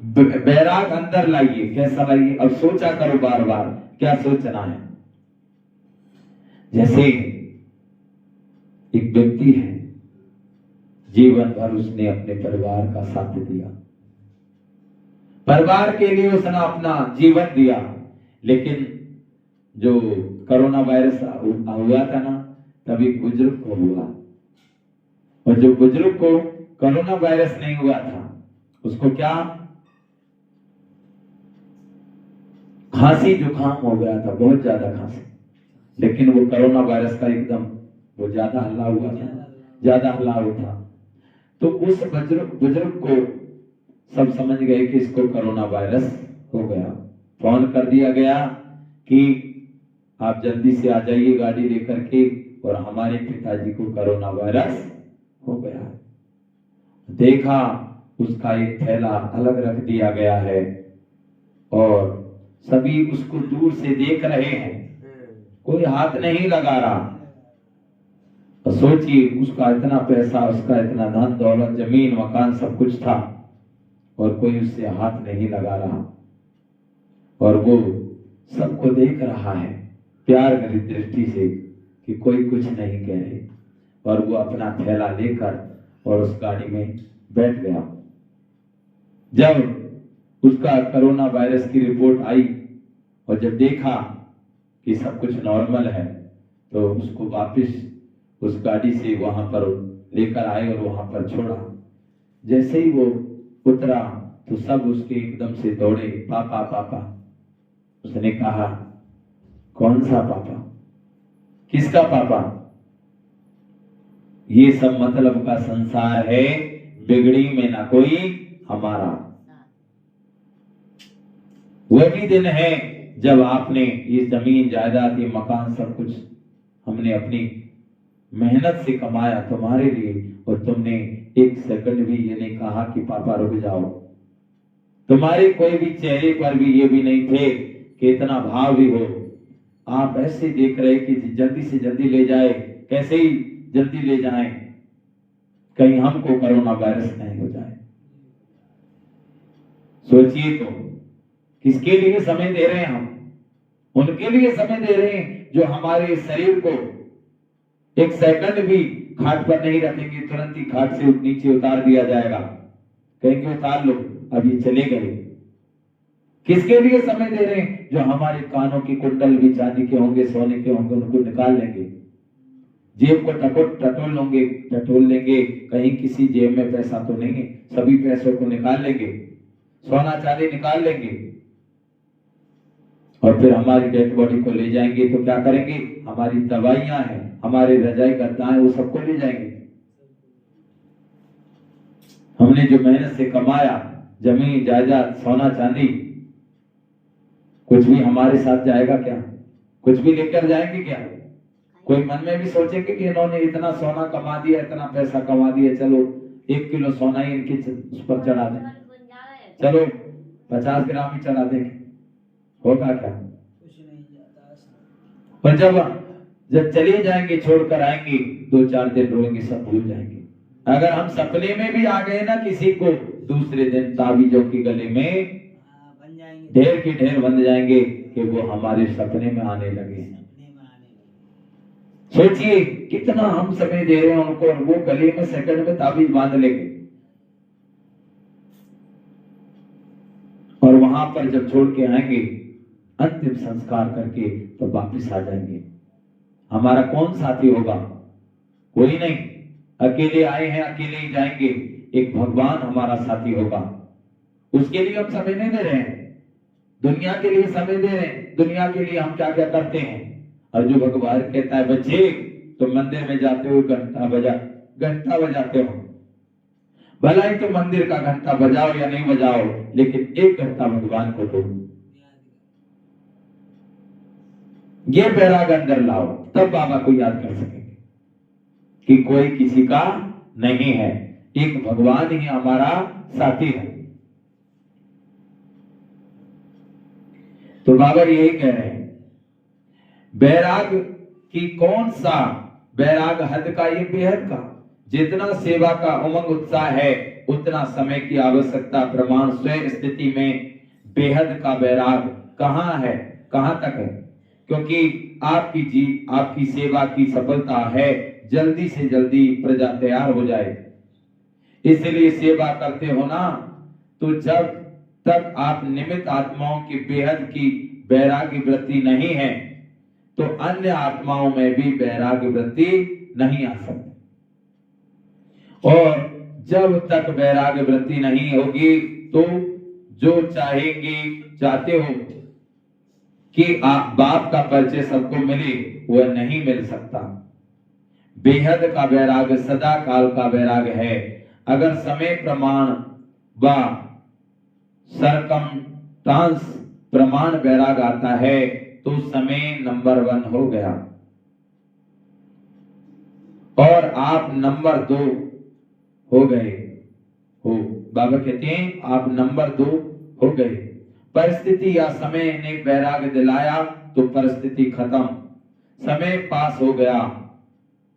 बैराग अंदर लाइए। कैसा लाइए? अब सोचा करो बार बार क्या सोचना है। जैसे एक व्यक्ति है, जीवन भर उसने अपने परिवार का साथ दिया, परिवार के लिए उसने अपना जीवन दिया, लेकिन जो कोरोना वायरस हुआ था ना, तभी बुजुर्ग को हुआ, और जो बुजुर्ग को कोरोना वायरस नहीं हुआ था उसको क्या खांसी जुकाम हो गया था, बहुत ज्यादा खांसी, लेकिन वो कोरोना वायरस का एकदम वो ज्यादा हल्ला हुआ था, ज्यादा हल्ला हुआ था। तो उस बुजुर्ग को सब समझ गए कि इसको कोरोना वायरस हो गया। फोन कर दिया गया कि आप जल्दी से आ जाइए गाड़ी लेकर के, और हमारे पिताजी को कोरोना वायरस हो गया। देखा उसका एक थैला अलग रख दिया गया है और सभी उसको दूर से देख रहे हैं, कोई हाथ नहीं लगा रहा। तो सोचिए उसका इतना पैसा, उसका इतना धन दौलत, जमीन मकान सब कुछ था, और कोई उससे हाथ नहीं लगा रहा, और वो सबको देख रहा है प्यार भरी दृष्टि से कि कोई कुछ नहीं कह रहे, और वो अपना थैला लेकर और उस गाड़ी में बैठ गया। जब उसका कोरोना वायरस की रिपोर्ट आई और जब देखा कि सब कुछ नॉर्मल है, तो उसको वापस उस गाड़ी से वहां पर लेकर आए और वहां पर छोड़ा। जैसे ही वो उतरा तो सब उसके एकदम से दौड़े, पापा पापा। उसने कहा कौन सा पापा? किसका पापा? ये सब मतलब का संसार है, बिगड़ी में ना कोई हमारा। वही दिन है जब आपने ये जमीन जायदाद, ये मकान सब कुछ हमने अपनी मेहनत से कमाया तुम्हारे लिए, और तुमने एक सेकंड भी ये नहीं कहा कि पापा रुक जाओ। तुम्हारे कोई भी चेहरे पर भी ये भी नहीं थे कि इतना भाव भी हो। आप ऐसे देख रहे कि जल्दी से जल्दी ले जाए, कैसे ही जल्दी ले जाएं, कहीं हमको कोरोना वायरस नहीं हो जाए। सोचिए तो किसके लिए समय दे रहे हैं हम? उनके लिए समय दे रहे हैं जो हमारे शरीर को एक सेकंड भी खाट पर नहीं रखेंगे, तुरंत ही खाट से नीचे उतार दिया जाएगा, कहेंगे उतार लो, अब ये चले गए। किसके लिए समय दे रहे हैं? जो हमारे कानों की कुंडल भी चांदी के होंगे, सोने के होंगे, उनको निकाल लेंगे, जेब को टटोल लेंगे, कहीं किसी जेब में पैसा तो नहीं है, सभी पैसों को निकाल लेंगे, सोना चांदी निकाल लेंगे, और फिर हमारी डेड बॉडी को ले जाएंगे तो क्या करेंगे? हमारी दवाइयां हैं, हमारे रजाई गद्दा है, वो सबको ले जाएंगे। हमने जो मेहनत से कमाया, जमीन जायदाद, सोना चांदी, कुछ भी हमारे साथ जाएगा क्या? कुछ भी लेकर जाएंगे क्या? कोई मन में भी सोचेंगे कि इन्होंने इतना सोना कमा दिया, इतना पैसा कमा दिया, चलो 1 किलो सोना ही इनके उस पर चढ़ा दें, चलो 50 ग्राम ही चढ़ा देंगे, होगा क्या? पर जब चले जाएंगे, छोड़कर आएंगे, 2-4 दिन रोएंगे, सब भूल जाएंगे। अगर हम सपने में भी आ गए ना किसी को, दूसरे दिन ताबीजों के गले में ढेर के ढेर बन जाएंगे कि वो हमारे सपने में आने लगे। सोचिए कितना हम समय दे रहे हैं उनको, और वो गले में सेकंड में ताबीज बांध लेंगे, और वहां पर जब छोड़ के आएंगे अंतिम संस्कार करके तो वापिस आ जाएंगे। हमारा कौन साथी होगा? कोई नहीं। अकेले आए हैं, अकेले ही जाएंगे। एक भगवान हमारा साथी होगा, उसके लिए हम समय नहीं दे रहे हैं, दुनिया के लिए समय दे रहे हैं। दुनिया के लिए हम क्या क्या करते हैं, और जो भगवान कहता है बच्चे तुम मंदिर में जाते हो, घंटा बजाते हो, भला ही तो मंदिर का घंटा बजाओ या नहीं बजाओ, लेकिन 1 घंटा भगवान को दो। ये बैराग अंदर लाओ, तब बाबा को याद कर सकेंगे कि कोई किसी का नहीं है, एक भगवान ही हमारा साथी है। तो बाबा यही कह रहे हैं, बैराग की कौन सा बैराग हद का, ये बेहद का। जितना सेवा का उमंग उत्साह है उतना समय की आवश्यकता प्रमाण स्वयं स्थिति में बेहद का वैराग कहाँ है, कहाँ तक है? क्योंकि आपकी सेवा की सफलता है जल्दी से जल्दी प्रजा तैयार हो जाए, इसलिए सेवा करते हो ना। तो जब तक आप निमित्त आत्माओं की बेहद की वैराग्य वृत्ति नहीं है तो अन्य आत्माओं में भी वैराग्य वृत्ति नहीं आ सकती। और जब तक वैराग्य वृत्ति नहीं होगी तो जो चाहते हो कि आप बाप का परिचय सबको मिले, वह नहीं मिल सकता। बेहद का वैराग्य सदा काल का वैराग्य है। अगर समय प्रमाण व सरकमस्टांस प्रमाण वैराग आता है तो समय नंबर 1 हो गया और आप नंबर 2 हो गए हो। बाबा कहते हैं आप नंबर 2 हो गए। परिस्थिति या समय ने वैराग दिलाया तो परिस्थिति खत्म, समय पास हो गया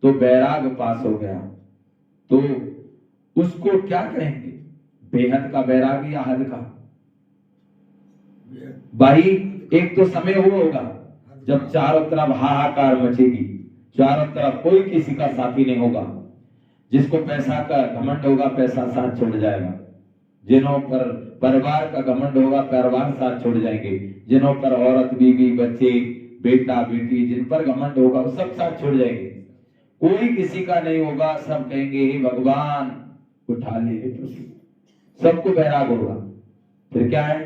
तो वैराग पास हो गया। तो उसको क्या कहेंगे, बेहद का वैराग या हद का? भाई एक तो समय वो होगा जब चारों तरफ हाहाकार मचेगी, चारों तरफ कोई किसी का साथी नहीं होगा। जिसको पैसा का घमंड होगा पैसा साथ छोड़ जाएगा, जिन्हों पर परिवार का घमंड होगा परिवार साथ छोड़ जाएंगे, जिन्हों पर औरत बीवी बच्चे बेटा बेटी जिन पर घमंड होगा वो सब साथ छोड़ जाएंगे। कोई किसी का नहीं होगा, सब कहेंगे हे भगवान उठा ले, सबको वैराग होगा। फिर क्या है?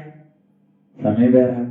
समय वैराग।